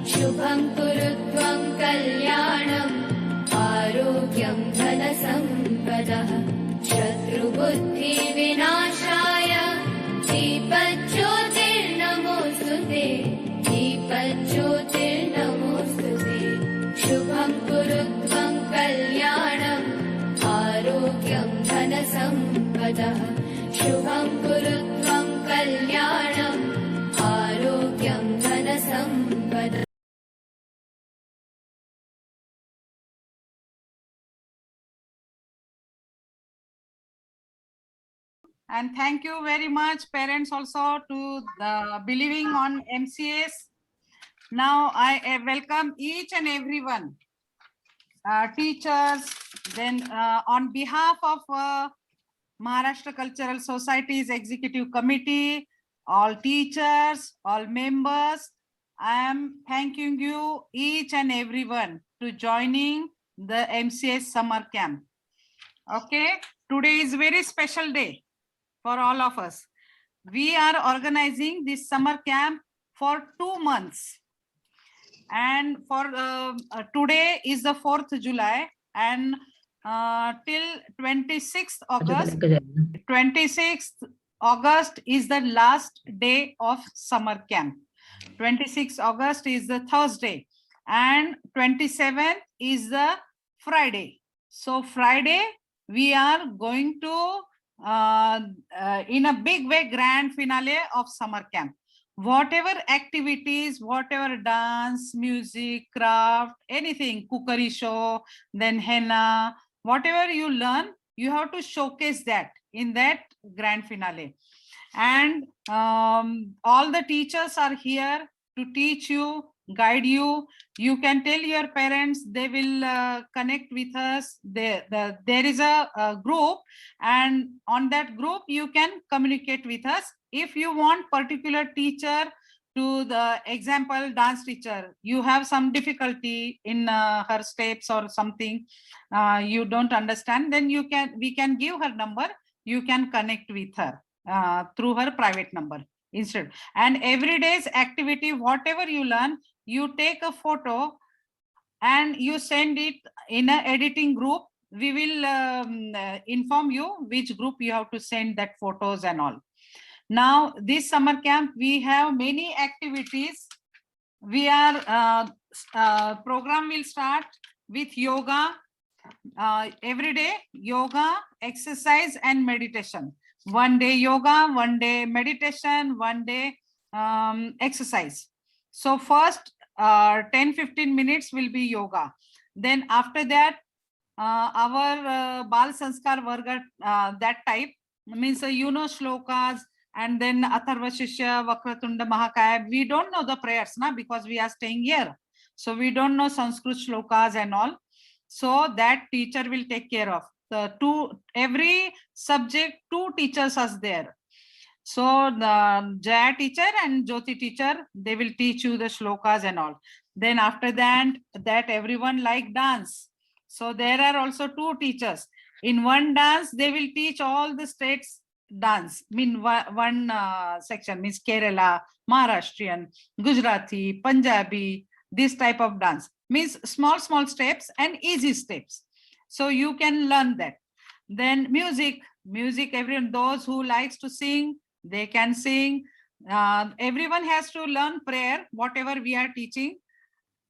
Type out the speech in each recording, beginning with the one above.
शुभं कुरु त्वं कल्याणम् आरोग्यं धनसम्पदः शत्रुबुद्धिविनाशाय दीपज्योतिर्नमोऽस्तु ते दीपज्योतिर्नमोऽस्तु ते शुभं कुरु त्वं कल्याणम् आरोग्यं धनसम्पदः शुभं कुरु त्वं कल्याणम् आरोग्यं धनसम्पदः. And thank you very much, parents, also to the believing on MCS. Now I welcome each and everyone, teachers. Then on behalf of Maharashtra Cultural Society's Executive Committee, all teachers, all members, I am thanking you each and everyone to joining the MCS summer camp. Okay, today is very special day for all of us. We are organizing this summer camp for 2 months. And for today is the 4th July and till 26th August. 26th August is the last day of summer camp. 26th August is the Thursday and 27th is the Friday. So Friday we are going to in a big way grand finale of summer camp. Whatever activities, whatever dance, music, craft, anything, cookery show, then henna, whatever you learn, you have to showcase that in that grand finale. And all the teachers are here to teach you, guide you. You can tell your parents, they will connect with us. There is a group, and on that group you can communicate with us. If you want particular teacher, to the example dance teacher, you have some difficulty in her steps or something, you don't understand, then we can give her number. You can connect with her through her private number instead. And every day's activity, whatever you learn, you take a photo and you send it in an editing group. We will inform you which group you have to send that photos and all. Now this summer camp, we have many activities. We are program will start with yoga. Every day yoga, exercise and meditation. One day yoga, one day meditation, one day exercise. So first 10-15 minutes will be yoga. Then after that our Bal Sanskar Varga, that type means shlokas, and then Atharva Shishya, Vakratunda Mahakaya. We don't know the prayers now because we are staying here, so we don't know Sanskrit shlokas and all. So that teacher will take care of the every subject. 2 teachers are there. So the Jaya teacher and Jyoti teacher, they will teach you the shlokas and all. Then after that everyone like dance. So there are also 2 teachers. In one dance, they will teach all the states dance. Mean one section means Kerala, Maharashtrian, Gujarati, Punjabi, this type of dance. Means small steps and easy steps. So you can learn that. Then music, everyone, those who likes to sing, they can sing. Everyone has to learn prayer, whatever we are teaching.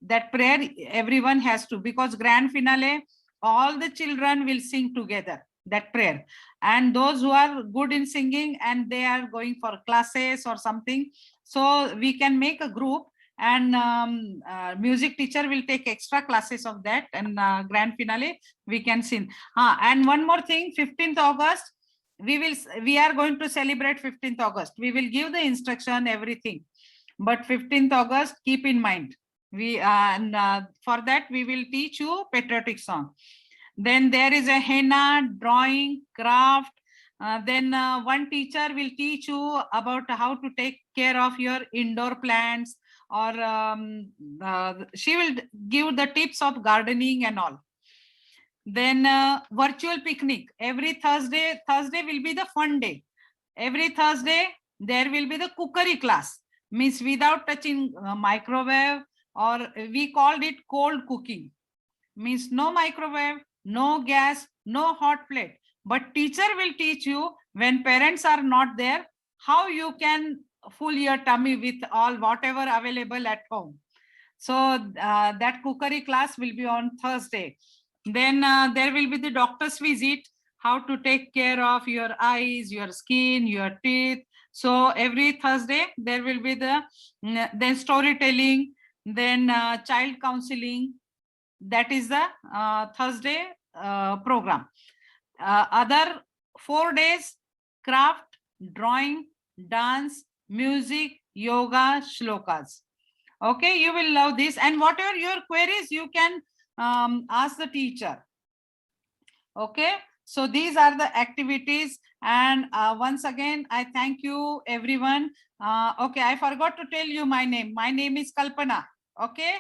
That prayer everyone has to, because grand finale, all the children will sing together that prayer. And those who are good in singing and they are going for classes or something, so we can make a group, and music teacher will take extra classes of that, and grand finale we can sing. And one more thing, 15th August, we are going to celebrate 15th August. We will give the instruction, everything, but 15th August, keep in mind, for that we will teach you patriotic song. Then there is a henna, drawing, craft. Then one teacher will teach you about how to take care of your indoor plants, or she will give the tips of gardening and all. Then virtual picnic every Thursday. Thursday will be the fun day. Every Thursday there will be the cookery class, means without touching microwave, or we called it cold cooking, means no microwave, no gas, no hot plate. But teacher will teach you, when parents are not there, how you can fill your tummy with all whatever available at home. So that cookery class will be on Thursday. Then there will be the doctor's visit, how to take care of your eyes, your skin, your teeth. So every Thursday there will be then storytelling, then child counseling. That is the Thursday program. Other 4 days, craft, drawing, dance, music, yoga, shlokas. Okay, you will love this. And whatever your queries, you can ask the teacher. Okay, so these are the activities. And once again, I thank you everyone. Okay, I forgot to tell you my name. My name is Kalpana. Okay,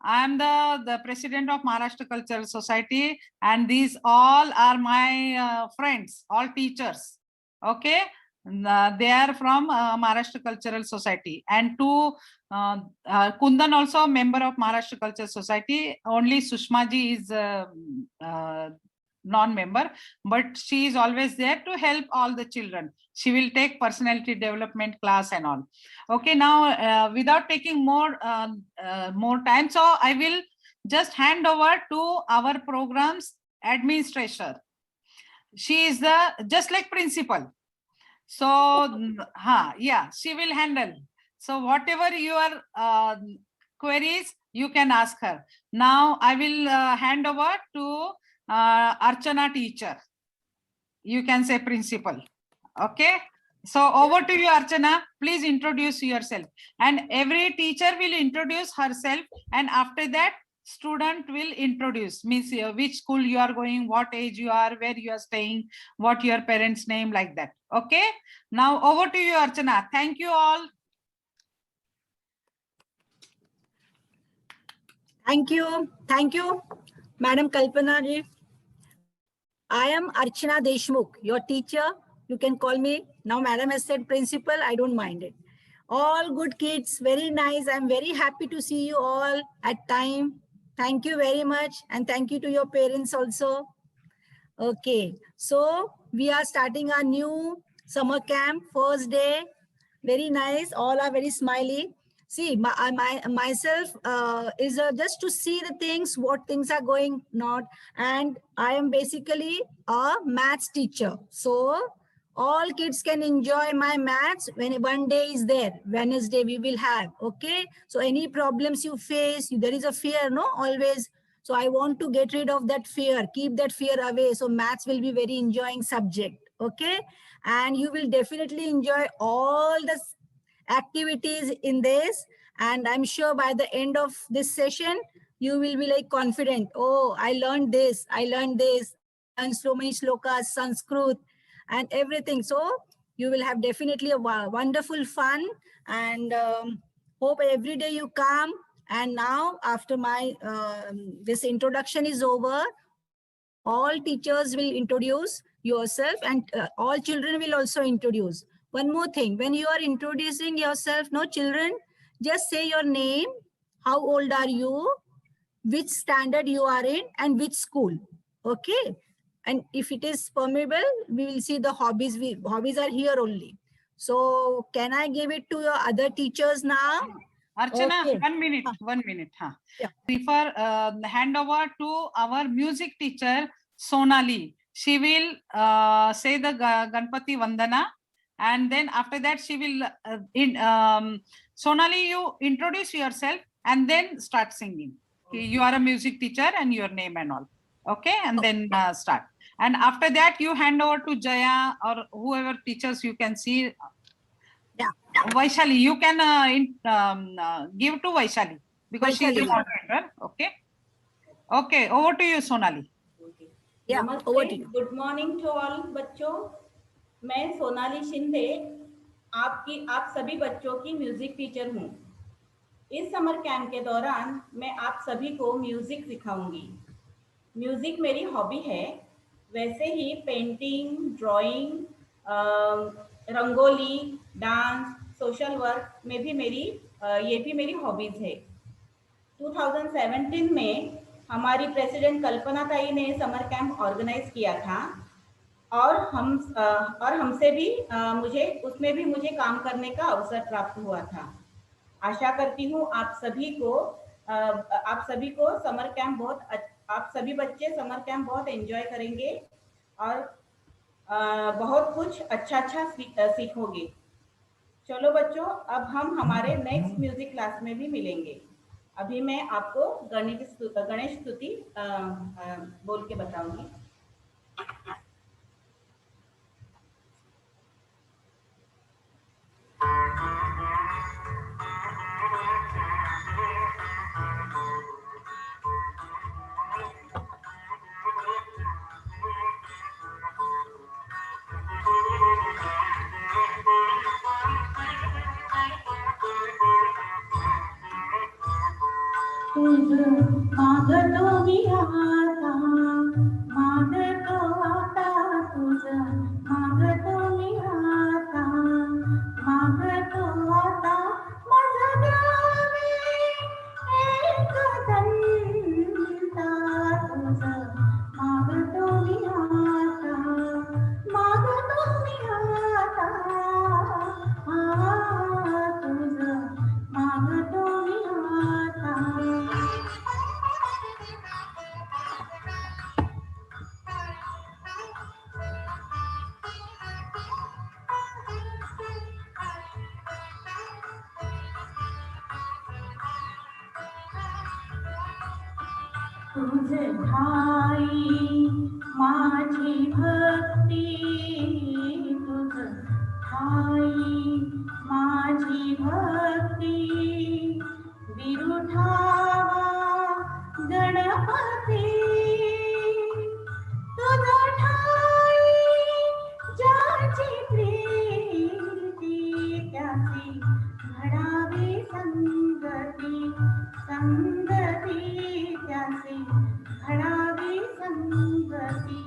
I am the president of Maharashtra Cultural Society, and these all are my friends, all teachers. Okay, they are from Maharashtra Cultural Society, and Kundan also member of Maharashtra Cultural Society. Only Sushma ji is non-member, but she is always there to help all the children. She will take personality development class and all. Okay, now without taking more time, so I will just hand over to our programs administrator. She is just like principal. So yeah, she will handle. So whatever your queries, you can ask her. Now I will hand over to Archana teacher. You can say principal. Okay. So over to you, Archana. Please introduce yourself. And every teacher will introduce herself. And after that, student will introduce, means which school you are going, what age you are, where you are staying, what your parents' name, like that. Okay. Now over to you, Archana. Thank you all. Thank you. Thank you, Madam Kalpana ji. I am Archana Deshmukh, your teacher. You can call me. Now, Madam has said principal. I don't mind it. All good kids. Very nice. I'm very happy to see you all at time. Thank you very much. And thank you to your parents also. Okay. So we are starting our new summer camp, first day. Very nice. All are very smiley. See, myself is just to see the things, what things are going on. And I am basically a maths teacher. So all kids can enjoy my maths when one day is there. Wednesday we will have. Okay. So any problems you face, there is a fear, no? Always. So I want to get rid of that fear, keep that fear away. So maths will be very enjoying subject. Okay. And you will definitely enjoy all the activities in this, and I'm sure by the end of this session you will be like confident. Oh, I learned this, and so many shlokas, Sanskrit and everything. So you will have definitely a wonderful fun, and hope every day you come. And now after my this introduction is over, all teachers will introduce yourself, and all children will also introduce. One more thing, when you are introducing yourself, no children, just say your name, how old are you, which standard you are in, and which school. Okay. And if it is permissible, we will see the hobbies. Hobbies are here only. So can I give it to your other teachers now? Archana, Okay. 1 minute, 1 minute. Yeah. Refer, hand over to our music teacher, Sonali. She will say the Ganpati Vandana, and then after that she will, Sonali, you introduce yourself and then start singing. You are a music teacher and your name and all. Okay, and then start. And after that, you hand over to Jaya or whoever teachers you can see. Vaishali, you can give to Vaishali because she is the moderator. Okay. Okay. Over to you, Sonali. Yeah, over to you. Good morning to all बच्चों, मैं सोनाली शिंदे आप सभी बच्चों की music teacher हूँ। इस summer camp के दौरान मैं आप सभी को म्यूजिक सिखाऊंगी। म्यूजिक मेरी हॉबी है, वैसे ही painting, drawing, rangoli, dance, social work में भी ये भी मेरी हॉबीज है। 2017 में हमारी प्रेसिडेंट कल्पना ताई ने समर कैंप ऑर्गेनाइज किया था और हमसे भी उसमें भी मुझे काम करने का अवसर प्राप्त हुआ था। आशा करती हूँ आप सभी को समर कैंप आप सभी बच्चे समर कैंप बहुत एंजॉय करेंगे और बहुत कुछ अच्छा सीखोगे। चलो बच्चों, अब हम हमारे नेक्स्ट म्यूजिक क्लास में भी मिलेंगे। अभी मैं आपको गणेश स्तुति बोल के बताऊंगी। मागतो मी आता, मागतो आता तुझ, मागतो मी आता, मागतो आता माझा द्यावे एक दंता तुझ, मागतो मी आता, मागतो मी आता तुझ, मागतो मी आता। तुझे ठाई माझी भक्ती, तुझ ठाई माझी भक्ती, विरुठावा गणपती, तुझ ठाई ज्याची प्रीती, त्याची घडावी संगती, संगती त्याची घडावी संगती।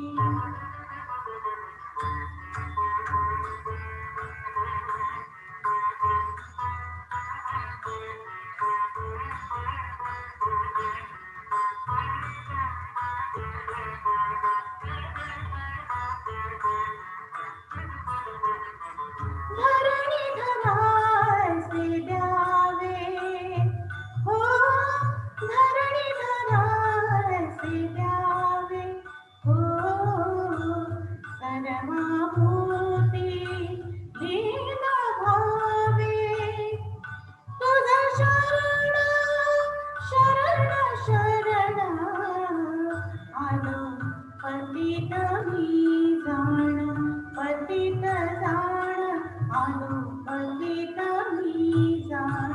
धरणी धरासे द्यावे हो, धरणी धरासे द्यावे हो, सर्वाभूती लीन भावे, तुझ शरण शरण शरण आलो पतित मी जाण, पतित जाण आलो पतित मी जाण।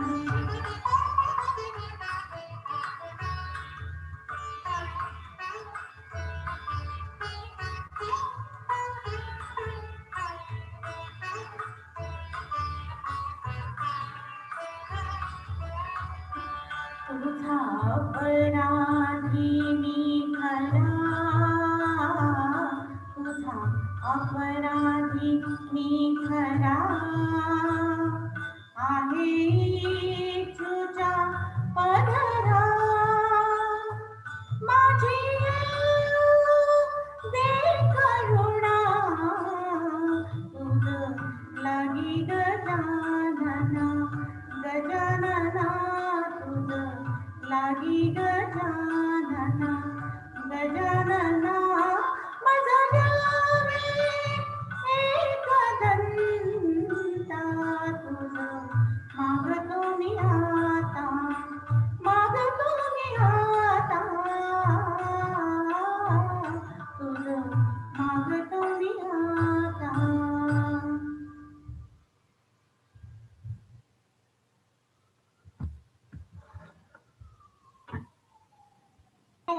तुझा अपराधी मी खरा, तुझा अपराधी मी खरा आहे तुझा पदरा माझी दे करुणा तुझ लागी गजानना गजानना तुझ लागी गजानना गजानना माझा द्यावे एकदंता तुझ मागतो मी आता मागतो मी आता तुझ मागतो मी आता.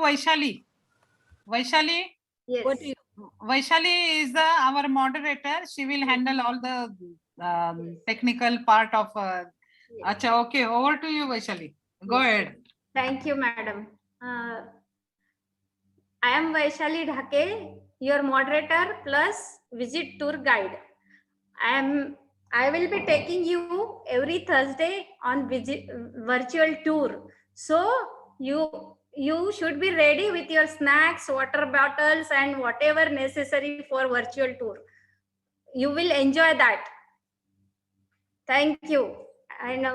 Vaishali. Vaishali. Yes. What do you? Vaishali is our moderator. She will handle all the technical part of. Acha, okay, over to you, Vaishali. Go ahead. Thank you, madam. I am Vaishali Dhake, your moderator plus visit tour guide. I will be taking you every Thursday on virtual tour. So you should be ready with your snacks, water bottles, and whatever necessary for virtual tour. You will enjoy that. Thank you. And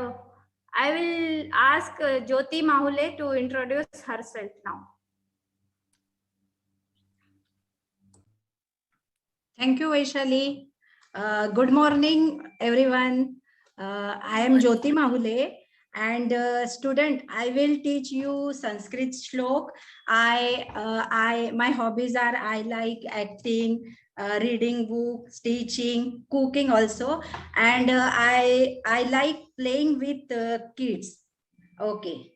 I will ask Jyoti Mahule to introduce herself now. Thank you, Vaishali. Good morning, everyone. I am Jyoti Mahule, and student, I will teach you Sanskrit shlok. My hobbies are I like acting, reading books, teaching, cooking also, and I like playing with kids. Okay.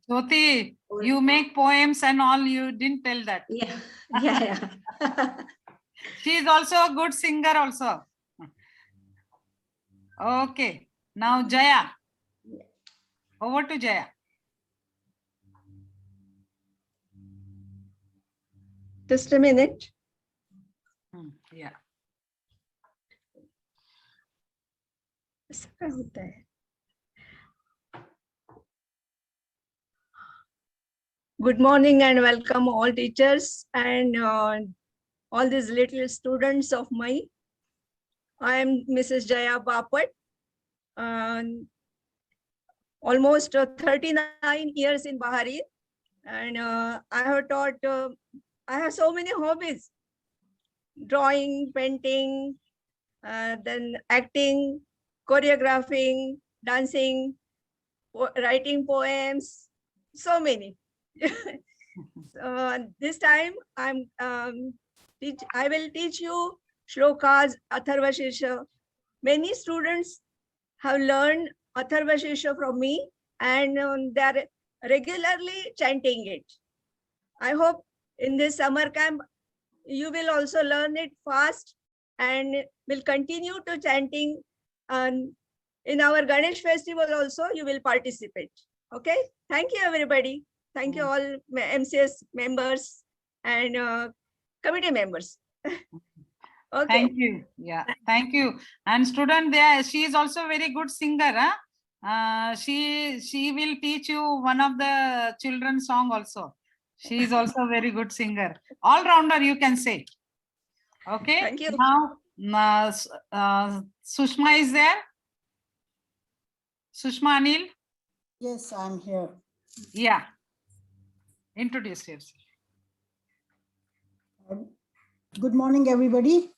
Jyoti, you make poems and all. You didn't tell that. Yeah, yeah. She is also a good singer also. Okay. Now Jaya. Over to Jaya. Just a minute. Yeah. ऐसा क्या होता है? Good morning and welcome all teachers and all these little students of mine. I am Mrs. Jaya Bapat. Almost 39 years in Bahari, and I have taught. I have so many hobbies: drawing, painting, then acting, choreographing, dancing, writing poems, so many. This time I will teach you shlokas, Atharva Shesha. Many students have learned Atharva Shesha from me, and they are regularly chanting it. I hope in this summer camp you will also learn it fast and will continue to chanting. In our Ganesh festival also you will participate. Okay, thank you everybody. Thank you all MCS members and committee members. Okay. Thank you. Yeah, thank you. And student, there she is also very good singer. Huh? She will teach you one of the children's song also. She is also a very good singer. All rounder, you can say. Okay. Thank you. Now, Sushma is there. Sushma Anil. Yes, I'm here. Yeah. Introduce yourself. Good morning, everybody.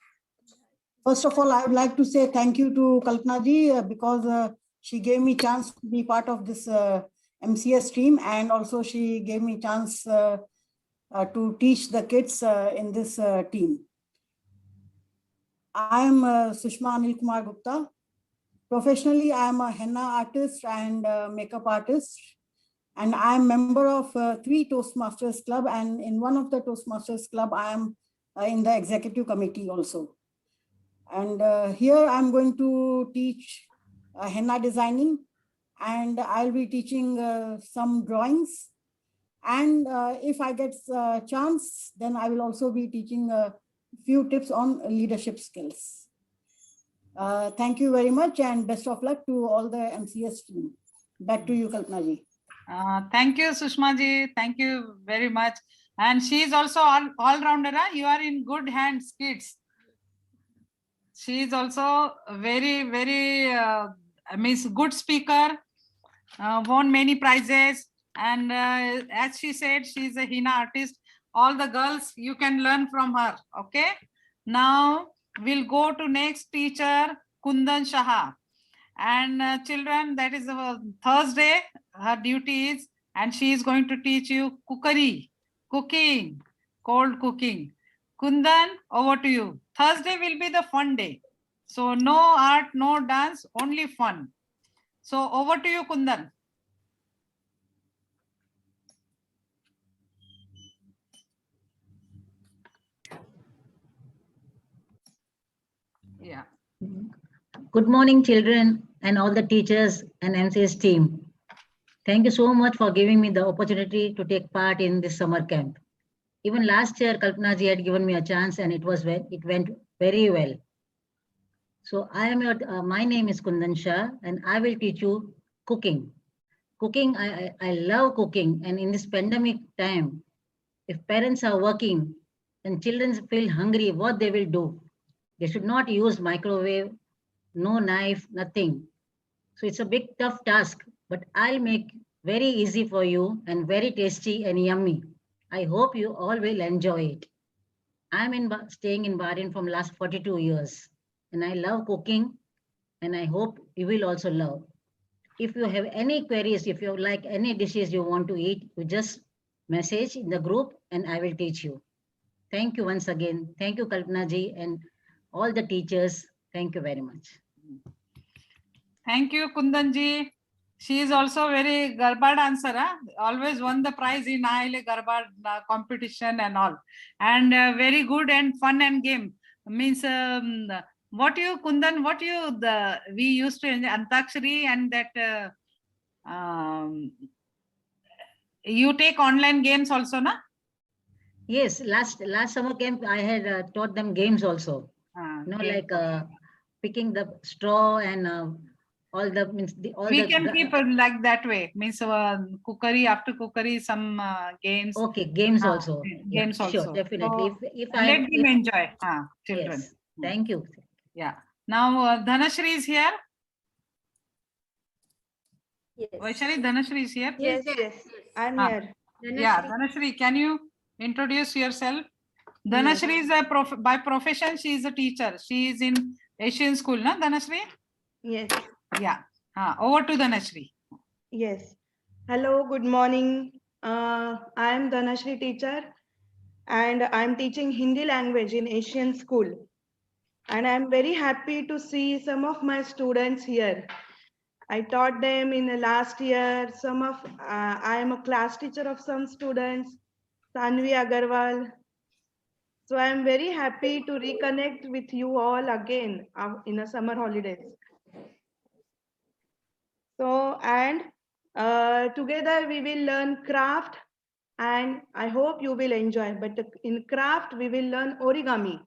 First of all, I would like to say thank you to Kalpana ji because she gave me chance to be part of this MCS team, and also she gave me chance to teach the kids in this team. I am Sushma Anil Kumar Gupta. Professionally, I am a henna artist and makeup artist. And I am member of 3 Toastmasters Club, and in one of the Toastmasters Club, I am in the executive committee also. And here I'm going to teach henna designing, and I'll be teaching some drawings And if I get a chance, then I will also be teaching a few tips on leadership skills. Thank you very much and best of luck to all the MCS team. Back to you, Kalpana ji. Thank you, Sushma ji. Thank you very much. And she is also all-rounder. You are in good hands, kids. She is also very, very good speaker, won many prizes. And as she said, she is a henna artist. All the girls, you can learn from her. Okay. Now we'll go to next teacher, Kundan Shaha. And children, that is Thursday, her duty is, and she is going to teach you cookery, cooking, cold cooking. Kundan, over to you. Thursday will be the fun day. So no art, no dance, only fun. So over to you, Kundan. Yeah. Good morning, children and all the teachers and MCS team. Thank you so much for giving me the opportunity to take part in this summer camp. Even last year, Kalpana ji had given me a chance and it went very well. So my name is Kundan Shah and I will teach you cooking. Cooking, I love cooking, and in this pandemic time, if parents are working and children feel hungry, what they will do? They should not use microwave, no knife, nothing. So it's a big tough task, but I'll make very easy for you and very tasty and yummy. I hope you all will enjoy it. I'm staying in Bahrain from last 42 years and I love cooking and I hope you will also love. If you have any queries, if you like any dishes you want to eat, you just message in the group and I will teach you. Thank you once again. Thank you, Kalpana ji, and all the teachers. Thank you very much. Thank you, Kundan ji. She is also very Garba dancer. Always won the prize in Aile Garba competition and all. And very good and fun and game. Means we used to enjoy Antakshari and that you take online games also, na? Yes, last summer camp I had taught them games also. Like picking the straw and all the means we can keep it like that way. Means cookery, after cookery, some games. Okay, games also. Games also. Sure, definitely. So, let them enjoy, children. Yes. Thank you. Yeah. Now Dhanashri is here. Yes. Vaishali, Dhanashri is here. Yes, I'm here. Yeah, Dhanashri, can you introduce yourself? Dhanashri is by profession, she is a teacher. She is in Asian school, na Dhanashri? Yes. Yeah. Over to Dhanashri. Yes. Hello, good morning. I am Dhanashri teacher and I am teaching Hindi language in Asian school. And I am very happy to see some of my students here. I taught them in the last year. I am a class teacher of some students, Tanvi Agarwal. So I am very happy to reconnect with you all again in the summer holidays. So, and together we will learn craft and I hope you will enjoy. But in craft, we will learn origami.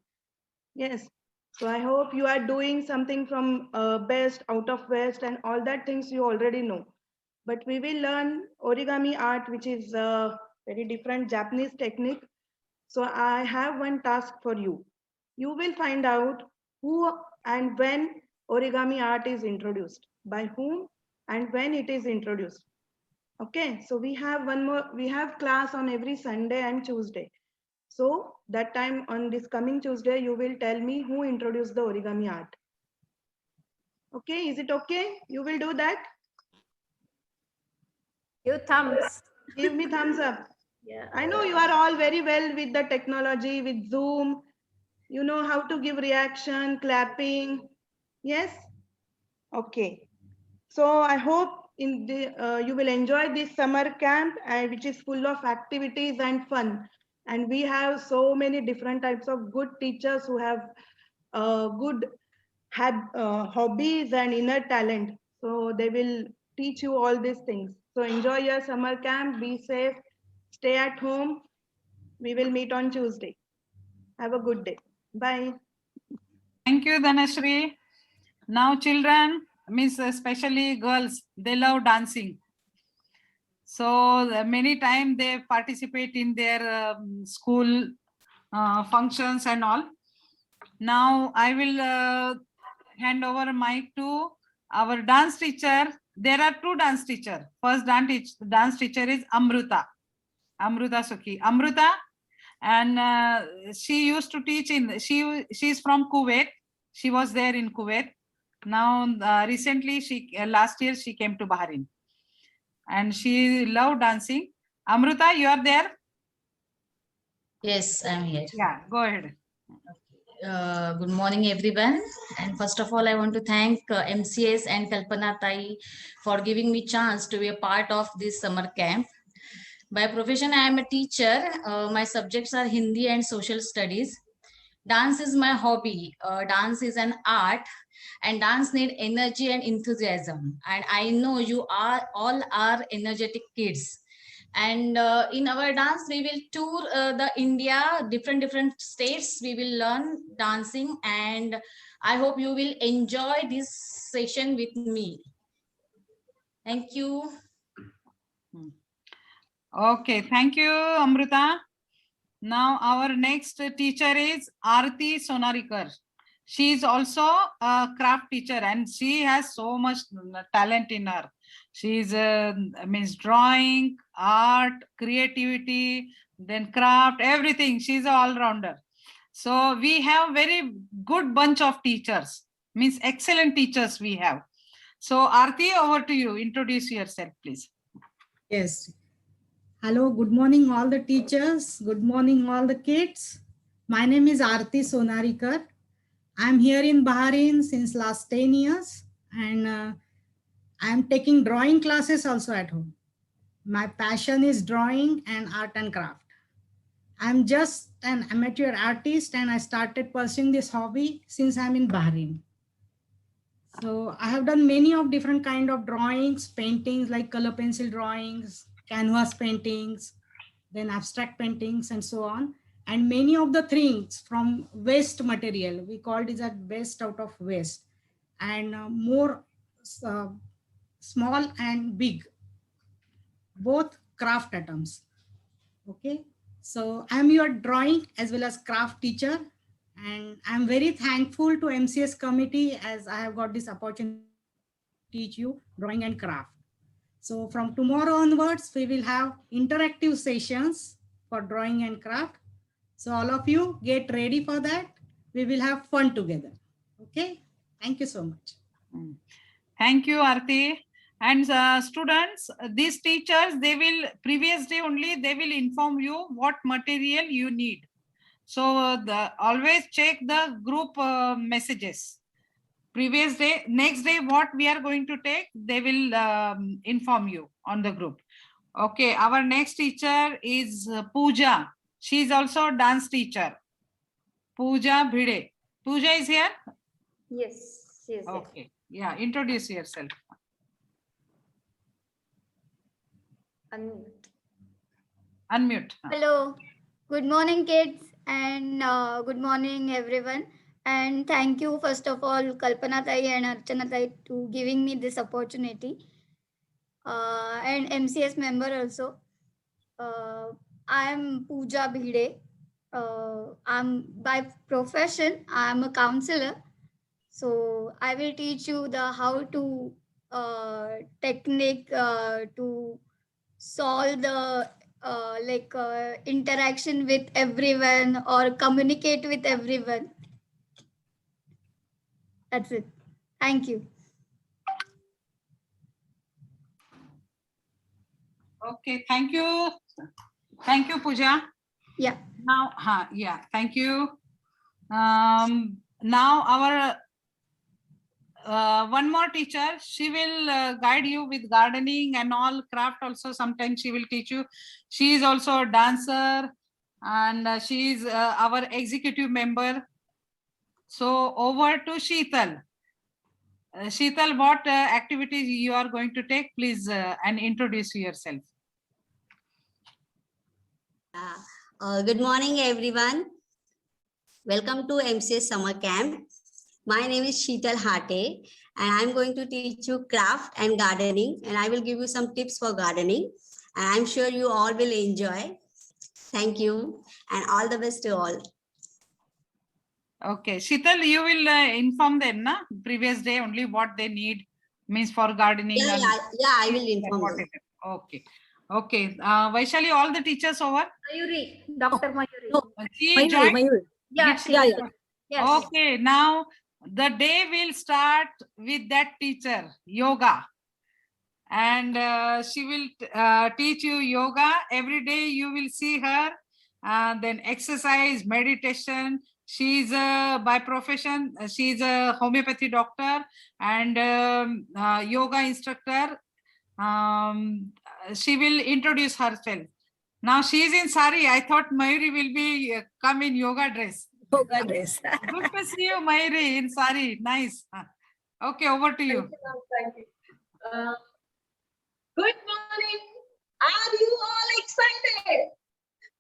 Yes. So I hope you are doing something from best, out of west and all that things you already know. But we will learn origami art, which is a very different Japanese technique. So I have one task for you. You will find out who and when origami art is introduced, by whom and when it is introduced. Okay, so we have class on every Sunday and Tuesday. So that time on this coming Tuesday, you will tell me who introduced the origami art. Okay, is it okay? You will do that? Give thumbs. Give me thumbs up. Yeah. I know you are all very well with the technology, with Zoom. You know how to give reaction, clapping. Yes? Okay. So I hope you will enjoy this summer camp, which is full of activities and fun. And we have so many different types of good teachers who have good hobbies and inner talent. So they will teach you all these things. So enjoy your summer camp, be safe, Stay at home. We will meet on Tuesday. Have a good day. Bye. Thank you, Dhanashri. Now children, means especially girls, they love dancing. So many times they participate in their school functions and all. Now I will hand over mic to our dance teacher. There are two dance teachers. First dance teacher is Amruta Sukhi. Amruta, and she used to teach in, she's from Kuwait. She was there in Kuwait. Now recently last year she came to Bahrain and she loved dancing. Amruta, you are there? Yes, I'm here. Yeah, go ahead. Good morning, everyone. And first of all, I want to thank MCS and Kalpana Tai for giving me chance to be a part of this summer camp. By profession, I am a teacher. My subjects are Hindi and social studies. Dance is my hobby. Dance is an art, and dance need energy and enthusiasm. And I know you are all energetic kids. And in our dance, we will tour the India, different states. We will learn dancing, and I hope you will enjoy this session with me. Thank you. Okay, thank you, Amruta. Now our next teacher is Aarti Sonarikar. She is also a craft teacher and she has so much talent in her. She is means drawing, art, creativity, then craft, everything. She's an all-rounder. So we have very good bunch of teachers, means excellent teachers we have. So Aarti, over to you. Introduce yourself, please. Yes. Hello, good morning all the teachers. Good morning all the kids. My name is Aarti Sonarikar. I'm here in Bahrain since last 10 years and I'm taking drawing classes also at home. My passion is drawing and art and craft. I'm just an amateur artist and I started pursuing this hobby since I'm in Bahrain. So I have done many of different kind of drawings, paintings like color pencil drawings, canvas paintings, then abstract paintings and so on. And many of the things from waste material, we called it as waste out of waste, and more small and big, both craft items. Okay, so I'm your drawing as well as craft teacher, and I'm very thankful to MCS committee as I have got this opportunity to teach you drawing and craft. So from tomorrow onwards, we will have interactive sessions for drawing and craft. So all of you get ready for that. We will have fun together. Okay. Thank you so much. Thank you, Aarti. And students, these teachers, they will previous day only, they will inform you what material you need. So always check the group messages. Previous day, next day, what we are going to take, they will inform you on the group. Okay, our next teacher is Pooja. She is also a dance teacher. Pooja Bhide. Pooja is here? Yes, yes. Okay, yeah, introduce yourself. Unmute. Hello, good morning kids and good morning everyone. And thank you first of all Kalpana Tai and Archana Tai to giving me this opportunity. And MCS member also. I am Pooja Bhide. I'm by profession, I'm a counselor. So I will teach you the how to technique to solve the interaction with everyone or communicate with everyone. That's it. Thank you. Okay, thank you. Thank you, Pooja. Yeah. Now, yeah, thank you. Now our one more teacher, she will guide you with gardening and all craft also. Sometimes she will teach you. She is also a dancer and she is our executive member. So over to Sheetal. Sheetal, what activities you are going to take, please, and introduce yourself. Good morning, everyone. Welcome to MCS Summer Camp. My name is Sheetal Hate, and I'm going to teach you craft and gardening, and I will give you some tips for gardening, and I'm sure you all will enjoy. Thank you, and all the best to all. Okay, Sheetal, you will inform them, na? Previous day only what they need means for gardening. Yeah, I will inform them. Okay. Okay, Vaishali, all the teachers over? Mayuri, Dr. Mayuri. No, She joined? Mayur. Yeah, Yeah. Yes. Okay, now the day will start with that teacher, yoga. And she will teach you yoga. Every day you will see her. Then exercise, meditation. She's by profession, she's a homeopathy doctor and yoga instructor. She will introduce herself. Now she is in sari. I thought Mayuri will be come in yoga dress. Yoga dress. Good to see you, Mayuri, in sari. Nice. Okay, over to you. Thank you. Good morning. Are you all excited?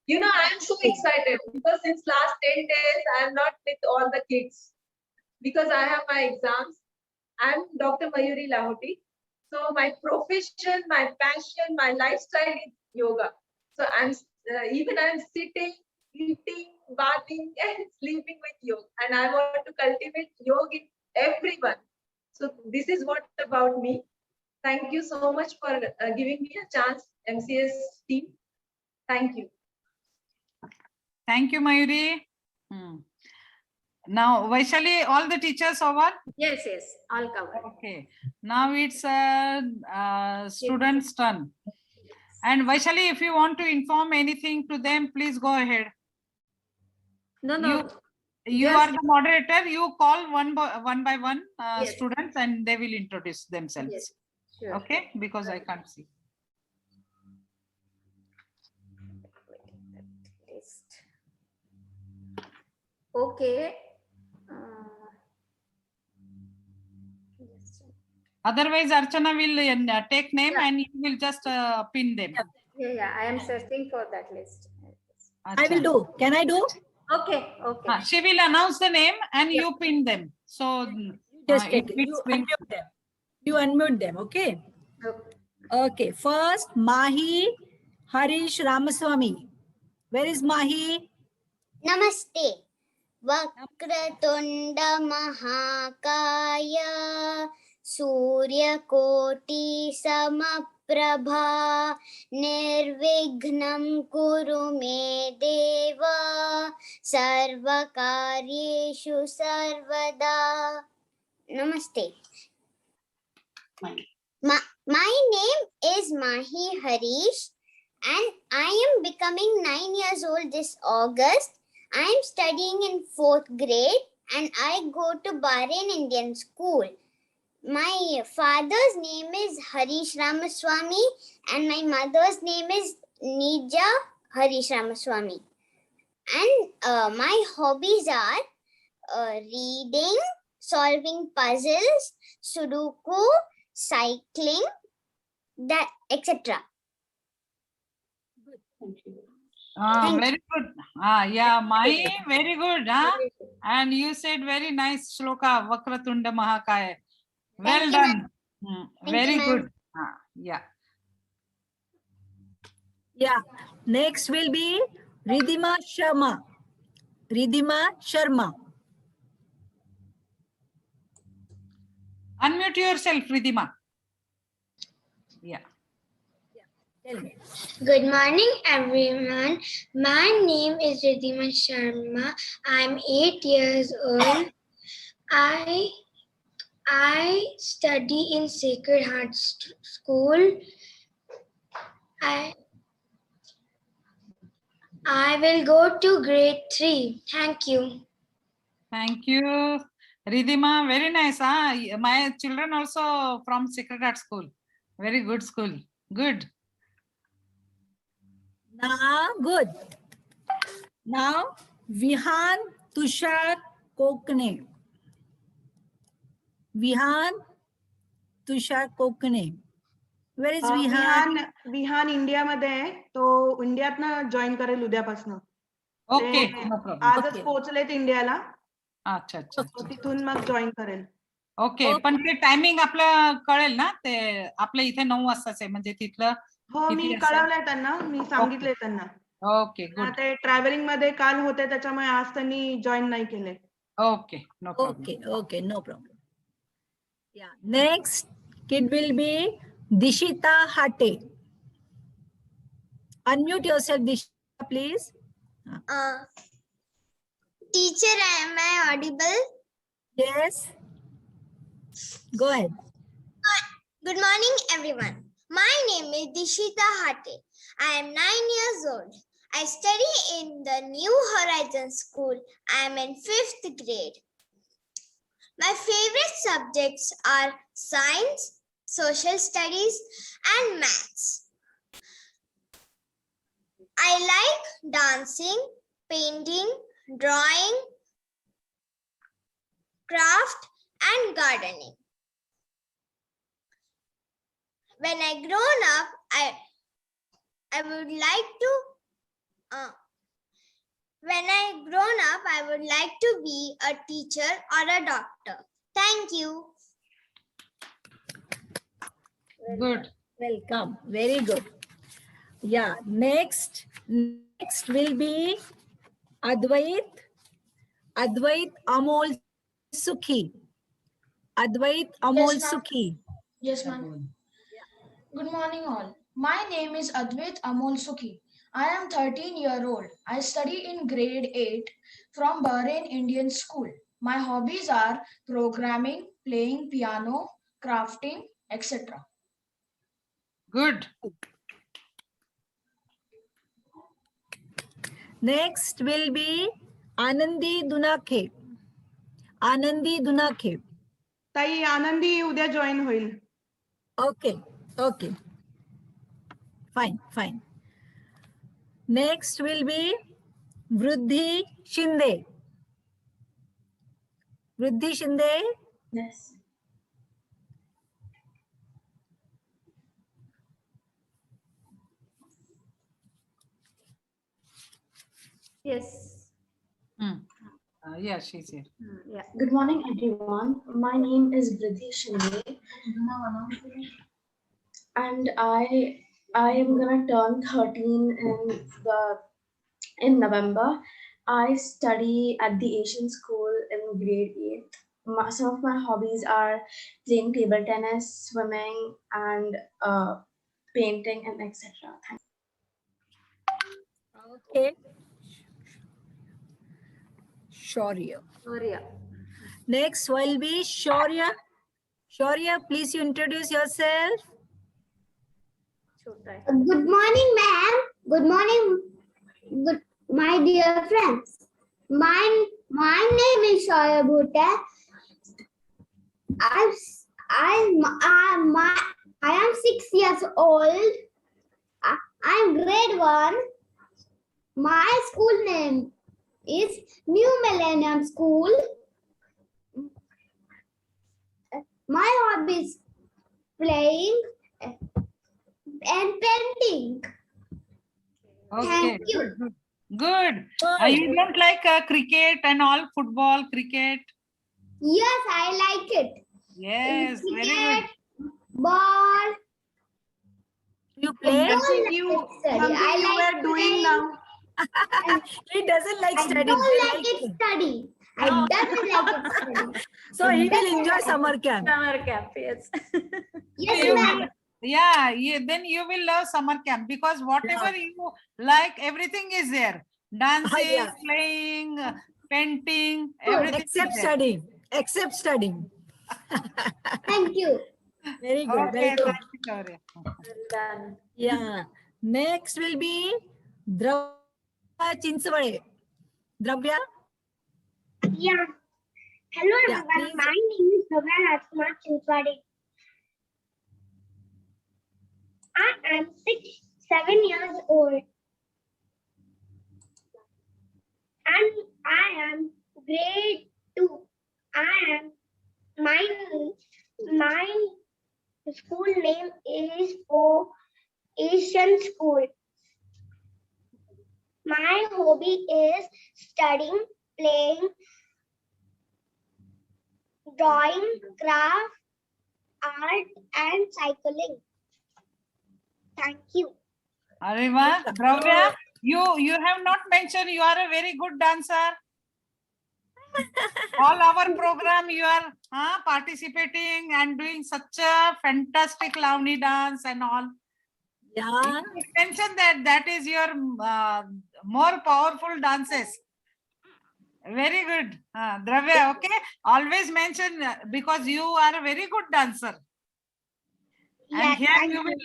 You know, I am so excited because since last 10 days, I am not with all the kids because I have my exams. I am Dr. Mayuri Lahoti. So my profession, my passion, my lifestyle is yoga. So I'm sitting, eating, bathing, and sleeping with yoga. And I want to cultivate yoga in everyone. So this is what about me. Thank you so much for giving me a chance, MCS team. Thank you. Thank you, Mayuri. Now, Vaishali, all the teachers over? Yes, all covered. Okay. Now it's students' turn. And Vaishali, if you want to inform anything to them, please go ahead. No. You are the moderator. You call one by one Yes. students and they will introduce themselves. Yes, sure. Okay, because I can't see. Okay. Otherwise, Archana will take name and you will just pin them. Yeah, I am searching for that list. I will do. Can I do? Okay. She will announce the name and you pin them. So Just it take it. fits with- You unmute them, okay? Okay, first Mahi Harish Ramaswamy. Where is Mahi? Namaste. Vakratunda Mahakaya Suryakoti Samaprabha Nirvignam Kuru Me Deva Sarvakaryeshu Sarvada. Namaste. My name is Mahi Harish and I am becoming 9 years old this August. I am studying in 4th grade and I go to Bahrain Indian School. My father's name is Harish Ramaswamy and my mother's name is Nija Harish Ramaswamy. And my hobbies are reading, solving puzzles, Sudoku, cycling, that etc. Very good. Yeah, Mai, very good. And you said very nice shloka, Vakratunda Mahakaya. Well done. Very good. Yeah. Yeah. Next will be Ridhima Sharma. Ridhima Sharma. Unmute yourself, Ridhima. Yeah. Good morning, everyone. My name is Ridhima Sharma. I'm 8 years old. I study in Sacred Heart School. I will go to grade 3. Thank you. Thank you. Ridhima, very nice. My children also from Sacred Heart School. Very good school. Good. Good. Now, Vihan Tushar Kokane. Vihan Tushar Kokane. Where is Vihan? Vihaan इंडियामध्ये आहे. तो इंडियातनं join करेल उद्यापासून. Okay, no problem. आजच पोहोचलेत इंडियाला. अच्छा अच्छा. तिथून मग जॉईन करेल. ओके, पण ते टायमिंग आपलं कळेल ना, ते आपल्या इथे 9 वाजताच आहे, म्हणजे तिथलं. हो, मी कळवलंय त्यांना, मी सांगितलंय त्यांना. Okay, good. ते ट्रॅव्हलिंग मध्ये काल होते, त्याच्यामुळे आज त्यांनी जॉईन नाही केले. Okay, no problem. Okay, no problem. Yeah, next kid will be Dishita Hate. Unmute yourself, Dishita, please. Teacher, am I audible? Yes. Go ahead. Good morning, everyone. My name is Dishita Hate. I am 9 years old. I study in the New Horizon School. I am in 5th grade. My favorite subjects are science, social studies, and maths. I like dancing, painting, drawing, craft, and gardening. When I grown up, I would like to when I grown up, I would like to be a teacher or a doctor. Thank you. Good. Welcome. Very good. Yeah. Next will be Advait Amol Sukhi. Advait Amol Yes, ma'am. Sukhi. Yes, ma'am. Good morning, all. My name is Advait Amol Sukhi. I am 13-year-old. I study in grade 8 from Bahrain Indian School. My hobbies are programming, playing piano, crafting, etc. Good. Next will be Anandi Dunake. Anandi Dunake. ताई आनंदी उद्या join होईल. Okay. Fine. Next will be Vruddhi Shinde. Vruddhi Shinde. Yes. Yes. Yeah, she's here. Yeah. Good morning, everyone. My name is Vruddhi Shinde, and I am gonna turn 13 in November. I study at the Asian School in grade 8. Some of my hobbies are playing table tennis, swimming, and painting, and etc. Okay. Shaurya. Next will be Shaurya. Shaurya, please you introduce yourself. Good morning, ma'am. Good morning, my dear friends. My name is Shaya Bhuta. I am 6 years old. I am grade 1. My school name is New Millennium School. My hobby is playing and painting. Okay. Thank you. Good. You don't like cricket and all, football, cricket? Yes, I like it. Yes, very good. Ball. You play? Something you were doing now. He doesn't like studying. I don't like it study. I doesn't like it study. So he will enjoy summer camp. Summer camp, yes. Yes, ma'am. Yeah, then you will love summer camp because whatever you like, everything is there. Dancing, playing, painting, everything. Except studying. Thank you. Very good. Okay, Very good. thank you, Gauri. Done. Yeah. Next will be Dravya Chinswade. Dravya? Yeah. Hello, everyone. My name is Dravya Chinswade. I am 7 years old. And I am grade 2. My school name is Asian School. My hobby is studying, playing, drawing, craft, art, and cycling. Thank you. Ariva, Dravya, you have not mentioned you are a very good dancer. All our program you are participating and doing such a fantastic Lavani dance and all. Yeah. You mentioned that is your more powerful dances. Very good. Dravya, okay. Always mention because you are a very good dancer. And here you will,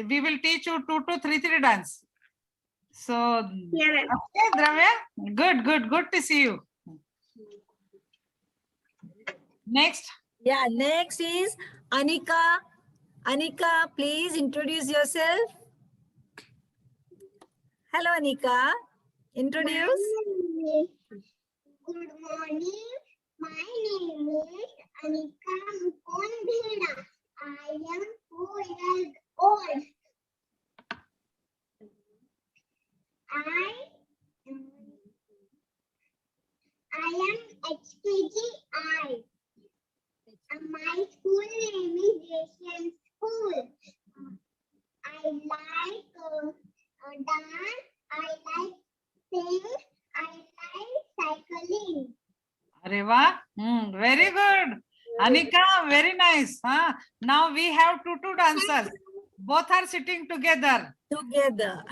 we will teach you 2 to 3 dance. So, okay, Dravya, good to see you. Next. Yeah, next is Anika. Anika, please introduce yourself. Hello, Anika. Introduce. Good morning. My name is Anika Mukondhira. I am 4 years old. I am HKGI. My school name is Asian School. I like dance. I like sing. I like cycling. Areva, very good. Anika, very nice. Now we have two dancers. Both are sitting together. Dravya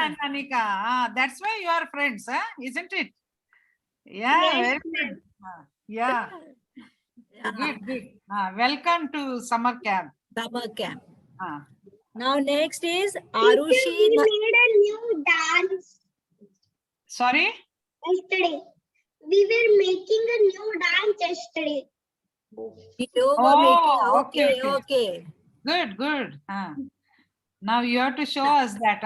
and Anika. That's why you are friends, isn't it? Yeah, Yes, very good. Yeah. Good. Welcome to summer camp. Summer camp. Now next is Arushi. We made a new dance. Sorry? Yesterday. We were making a new dance yesterday. Okay. Good. Now you have to show us that.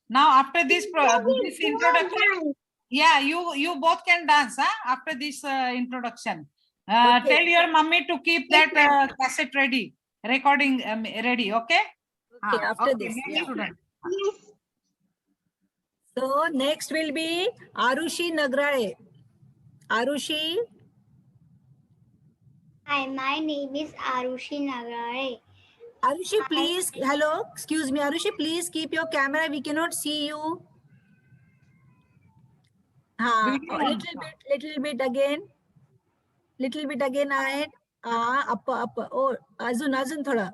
Now after this introduction, yeah, you both can dance after this introduction. Tell your mummy to keep that cassette ready, recording ready, okay? Okay, after this. Next Yeah. student. So next will be Arushi Nagrale. Arushi. Hi, my name is Arushi Nagrale. Arushi, please. Hello. Excuse me, Arushi. Please keep your camera. We cannot see you. Little bit again. Ahead. Up. Oh, Azun thoda.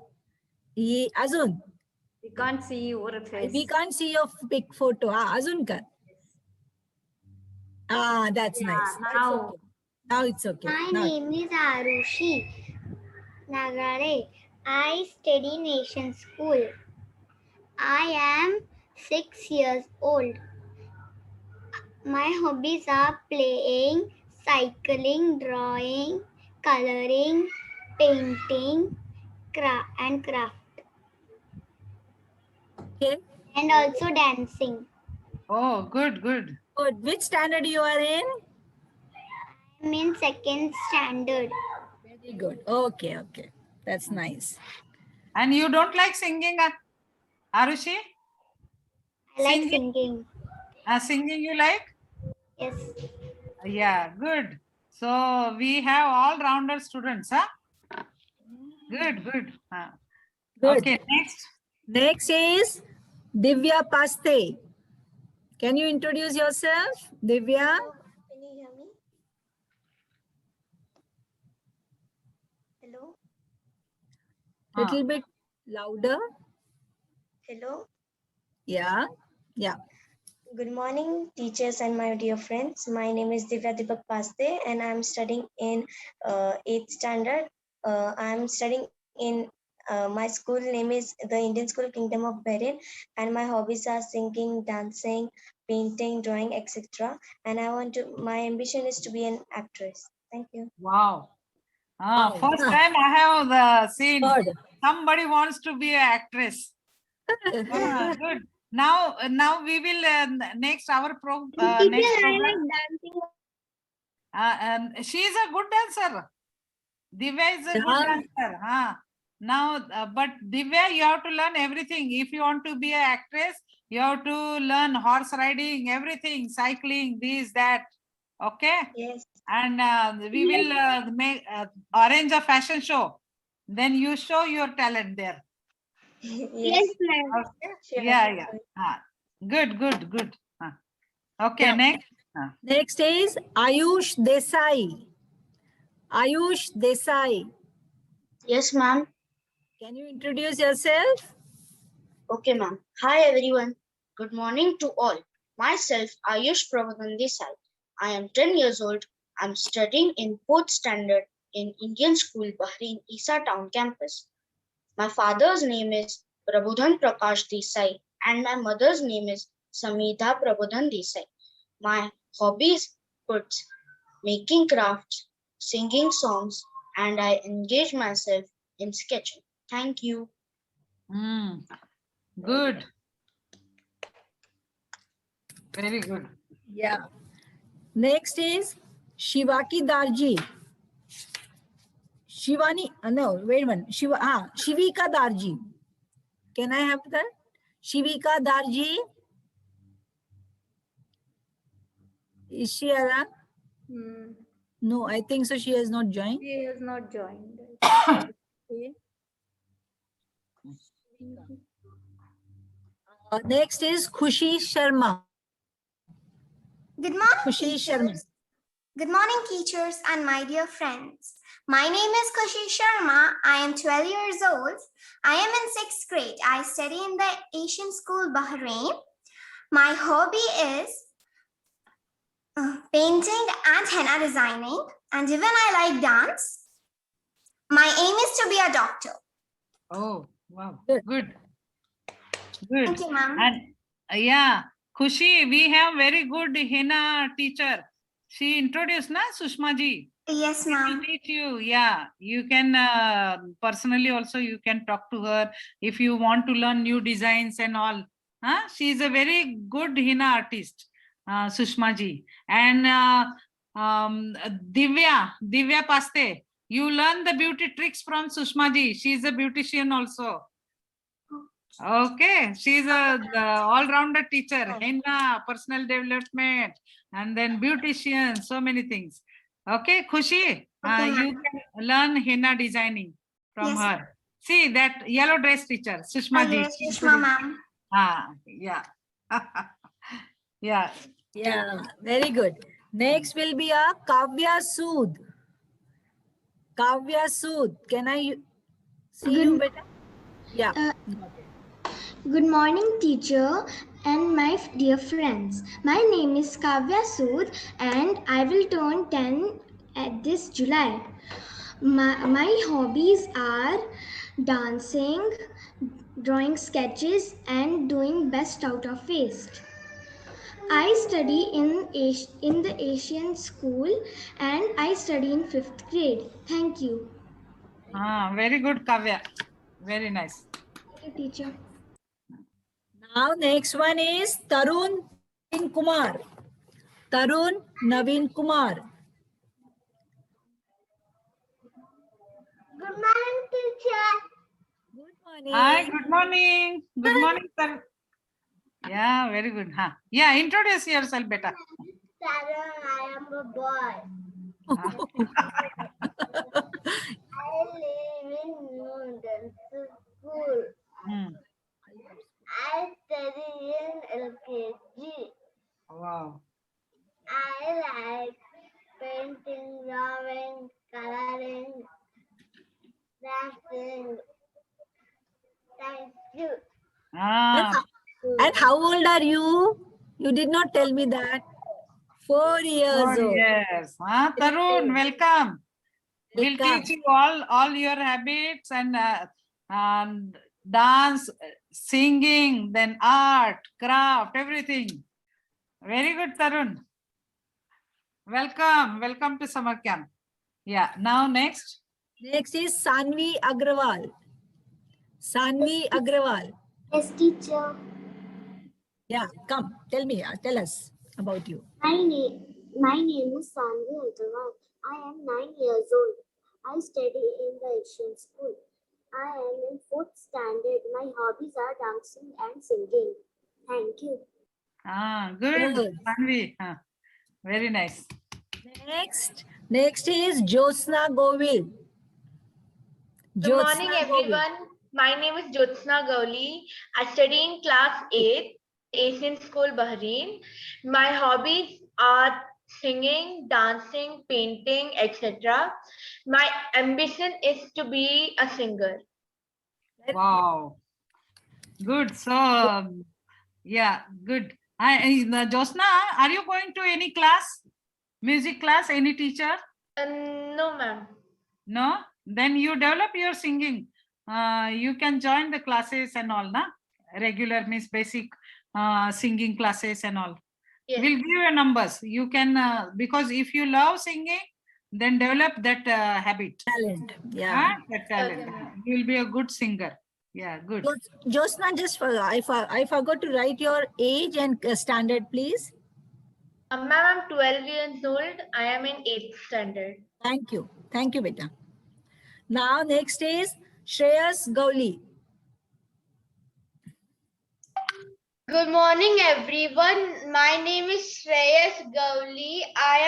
Azun. We can't see your face. We can't see your big photo. Azun ka. That's nice. Now it's okay. My name is Arushi Nagrale. I study in Asian School. I am 6 years old. My hobbies are playing, cycling, drawing, coloring, painting, and craft. Okay. And also dancing. Oh, good. Good. Which standard you are in? I'm in 2nd standard. Very good. Okay. That's nice. And you don't like singing, Arushi? I like singing. Singing you like? Yes. Yeah, good. So we have all-rounder students, Good. Good. Okay, next. Next is Divya Paste. Can you introduce yourself, Divya? Can you hear me? Hello? Little bit louder. Hello. Yeah. Good morning, teachers and my dear friends. My name is Divya Deepak Paste and I'm studying in 8th standard. I'm studying in my school name is the Indian School Kingdom of Bahrain, and my hobbies are singing, dancing, painting, drawing, etc. And my ambition is to be an actress. Thank you. Wow. First time I have seen somebody wants to be an actress. Good. Now we will next our next program. She is a good dancer. Divya is a good dancer. Now, but Divya, you have to learn everything. If you want to be an actress, you have to learn horse riding, everything, cycling, this, that. Okay? Yes. And we will arrange a fashion show. Then you show your talent there. Yes, ma'am. Okay? Sure, Yeah, sure. yeah. Good, good, good. Okay, Yeah. next. Next is Ayush Desai. Ayush Desai. Yes, ma'am. Can you introduce yourself? Okay, ma'am. Hi, everyone. Good morning to all. Myself, Ayush Prabodhan Desai. I am 10 years old. I'm studying in 4th standard in Indian School, Bahrain, Isa Town campus. My father's name is Prabodhan Prakash Desai and my mother's name is Samidha Prabodhan Desai. My hobbies include making crafts, singing songs, and I engage myself in sketching. Thank you. Good. Very good. Yeah. Next is Shivaki Darji. Shivani, no, wait a minute. Shivika Darji. Can I have that? Shivika Darji. Is she around? No, I think so. She has not joined. She has not joined. Okay. Next is Khushi Sharma. Good morning, Khushi Sharma. teachers. Good morning, teachers and my dear friends. My name is Khushi Sharma. I am 12 years old. I am in 6th grade. I study in the Asian School, Bahrain. My hobby is painting and henna designing. And even I like dance. My aim is to be a doctor. Oh, wow. Good. Good. Thank you, ma'am. And yeah, Khushi, we have very good henna teacher. She introduced, na, Sushma ji? Yes, ma'am. Teach you, yeah. You can personally also you can talk to her if you want to learn new designs and all. She is a very good henna artist, Sushma ji. And Divya Paste, you learn the beauty tricks from Sushma ji. She is a beautician also. Okay, she's a all-rounder teacher, henna, personal development, and then beautician, so many things. Okay, Khushi, you can learn henna designing from her. See that yellow dress teacher, Sushma ji. Yes, Sushma ma'am. Yeah. Yeah. Yeah, very good. Next will be a Kavya Sood. Kavya Sood. Can I see you better? Yeah. Good morning, teacher and my dear friends. My name is Kavya Sood and I will turn 10 at this July. My hobbies are dancing, drawing sketches and doing best out of waste. I study in the Asian School and I study in 5th grade. Thank you. Very good, Kavya. Very nice. Thank you, teacher. Now next one is Tarun Naveen Kumar. Tarun Naveen Kumar. Good morning, teacher. Good morning. Hi, good morning. Good morning, sir. Yeah, very good. Yeah, introduce yourself better. Tarun, I am a boy. I live in New School. I study in LKG. Wow. I like painting, drawing, coloring, dancing. Thank you. And how old are you? You did not tell me that. 4 years old. Yes. Tarun, welcome. We'll teach you all your habits and dance, singing, then art, craft, everything. Very good, Tarun. Welcome. Welcome to summer camp. Yeah. Now next. Next is Sanvi Agrawal. Sanvi Agrawal. Yes, teacher. Yeah, come. Tell us about you. My name is Sanvi Agrawal. I am 9 years old. I study in the Asian School. I am in 4th standard. My hobbies are dancing and singing. Thank you. Good. Good. Manvi. Very nice. Next is Jyotsna Govil. Good morning, everyone. My name is Jyotsna Gauli. I study in class 8, Asian School, Bahrain. My hobbies are singing, dancing, painting, etc. My ambition is to be a singer. Wow. Good. So, yeah, good. Jyotsna, are you going to any class? Music class? Any teacher? No, ma'am. No? Then you develop your singing. You can join the classes and all, na? Regular means basic singing classes and all. Yes. We'll give you numbers. You can, because if you love singing, then develop that habit. Talent. Yeah. That talent. You will be a good singer. Yeah, good. Jyotsna, I forgot to write your age and standard, please. Ma'am, I'm 12 years old. I am in 8th standard. Thank you. Thank you, beta. Now, next is Shreyas Gauli. Good morning, everyone. My name is Shreyas Gauli. I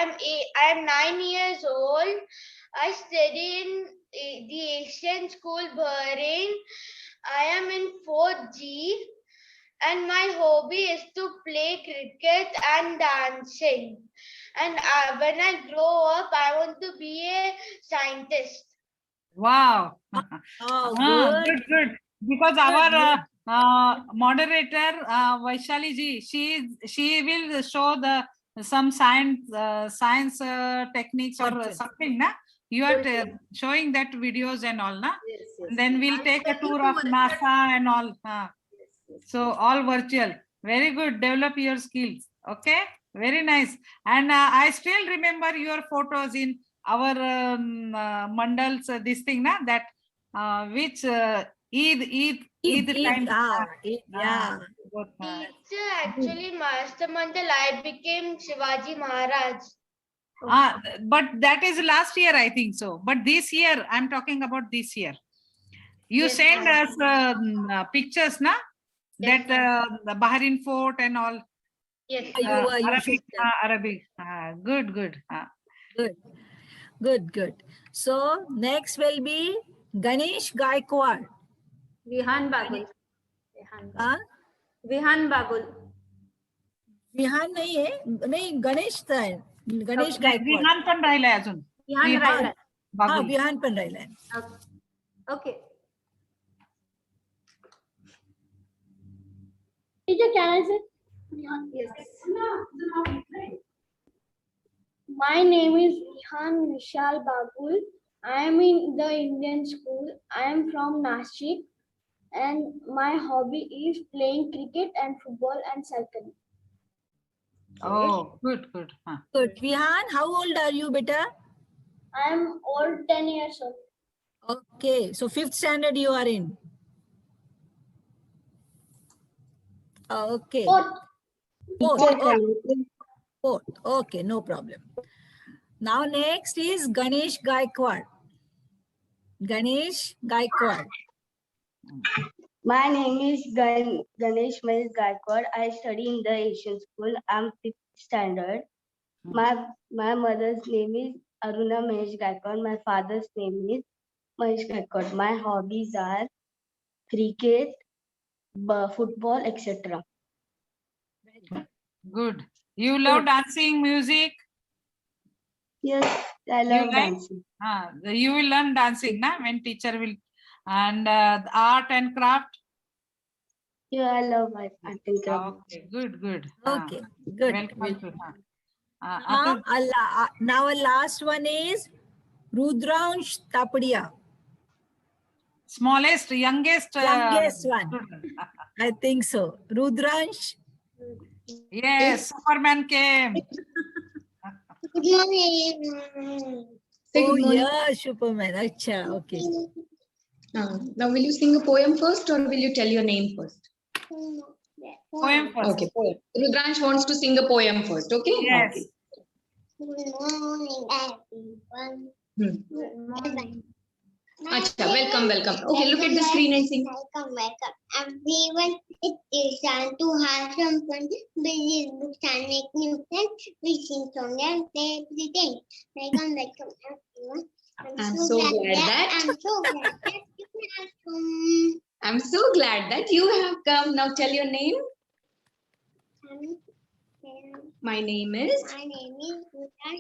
am 9 years old. I study in the Asian School, Bahrain. I am in 4G, and my hobby is to play cricket and dancing. And when I grow up, I want to be a scientist. Wow. Good. Good. Because our moderator Vaishali ji, she will show some science techniques or something, na? You are showing that videos and all, na? Yes. Then we'll take a tour of NASA and all. So all virtual. Very good. Develop your skills. Okay. Very nice. And I still remember your photos in our mandals. This thing, na? That which Eid time. Teacher, actually, Master Mandal, I became Shivaji Maharaj. But that is last year, I think so. But this year, I'm talking about this year. You send us pictures, na? Yes, that the Bahrain fort and all. Yes. Arabic. Good. Good. So next will be Ganesh Gaikwad. Vihan Bagul. Vihan Bagul. Vihaan नहीं है, नहीं गणेश है, गणेश गायकवाड. विहान पण राहिलाय अजून. विहान पण राहिलाय. Okay. Teacher, can I say? Yes. My name is Vihan Vishal Bagul. I am in the Indian school. I am from Nashik, and my hobby is playing cricket and football and cycling. Oh, good. Good. Vihan, how old are you, beta? I am old, 10 years old. Okay, so 5th standard you are in. Okay. Fourth. Okay, no problem. Now next is Ganesh Gaikwad. My name is Ganesh Mahesh Gaikwad. I study in the Asian School. I'm 5th standard. My mother's name is Aruna Mahesh Gaikwad. My father's name is Mahesh Gaikwad. My hobbies are cricket, football, etc. Good. You love dancing, music? Yes, I love dancing. You will learn dancing, na? When teacher will. And art and craft? Yeah, I love art and craft. Okay, good. Okay, good. Welcome. Now our last one is Rudransh Tapadia. Smallest, youngest one. I think so. Rudransh. Yes, Superman came. Good morning. Oh, yeah, Superman. Acha, okay. Now, will you sing a poem first or will you tell your name first? Poem first. Okay, poem. Rudransh wants to sing a poem first, okay? Yes. Okay. Good morning, everyone. Hmm. Good morning. Acha, welcome. Okay, look at the screen and sing. Welcome. Everyone, it is time to have some fun. Visit books and make new friends. We sing songs and play pretend. Welcome, everyone. I'm so glad that you have come. Now tell your name. My name is Rudra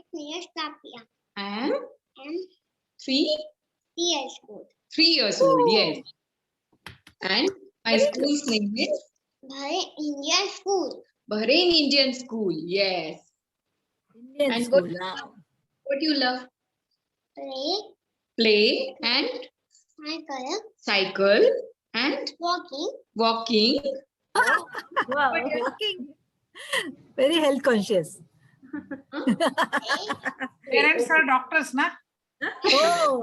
Kapia. I am I'm 3 years old. 3 years old. Yes. And my school's name is Bahrain Indian School. Bahrain Indian School. Yes. Indian And school. what do you love? Play And cycle and walking. walking. Wow. Walking. Very health conscious. Parents are doctors, na? Oh.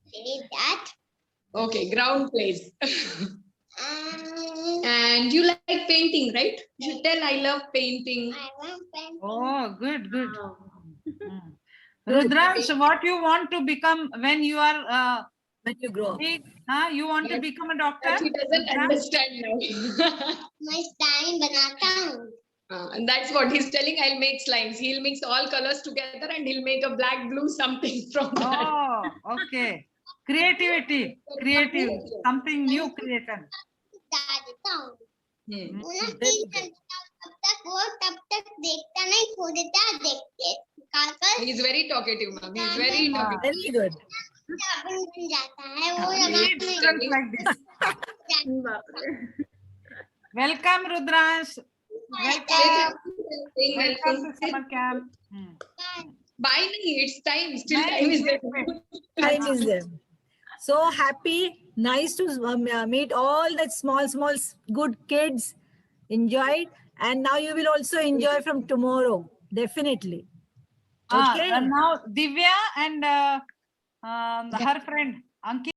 Say that. Okay, ground plays. And you like painting, right? You should tell I love painting. I want painting. Oh, good. Rudransh, what you want to become when you are When you grow up. big? You want to become a doctor? That he doesn't understand now. मैं slime बनाता हूँ. And that's what he's telling. I'll make slimes. He'll mix all colors together and he'll make a black, blue something from that. Oh, okay. Creativity. Something new created. बता देता हूँ. Hmm. वो ना तीन घंटा तब तक देखता नहीं, खो देता देखते. काकर He's very talkative, ma'am. He's very talkative. Very good. साबुन बन जाता है वो Need students like this. Welcome, Rudransh. Welcome to summer camp. Bye, nahi, it's time. Still time is there. Time is there. So happy. Nice to meet all that small good kids. Enjoyed. And now you will also enjoy from tomorrow. Definitely. Okay. And now Divya and her friend Ankit.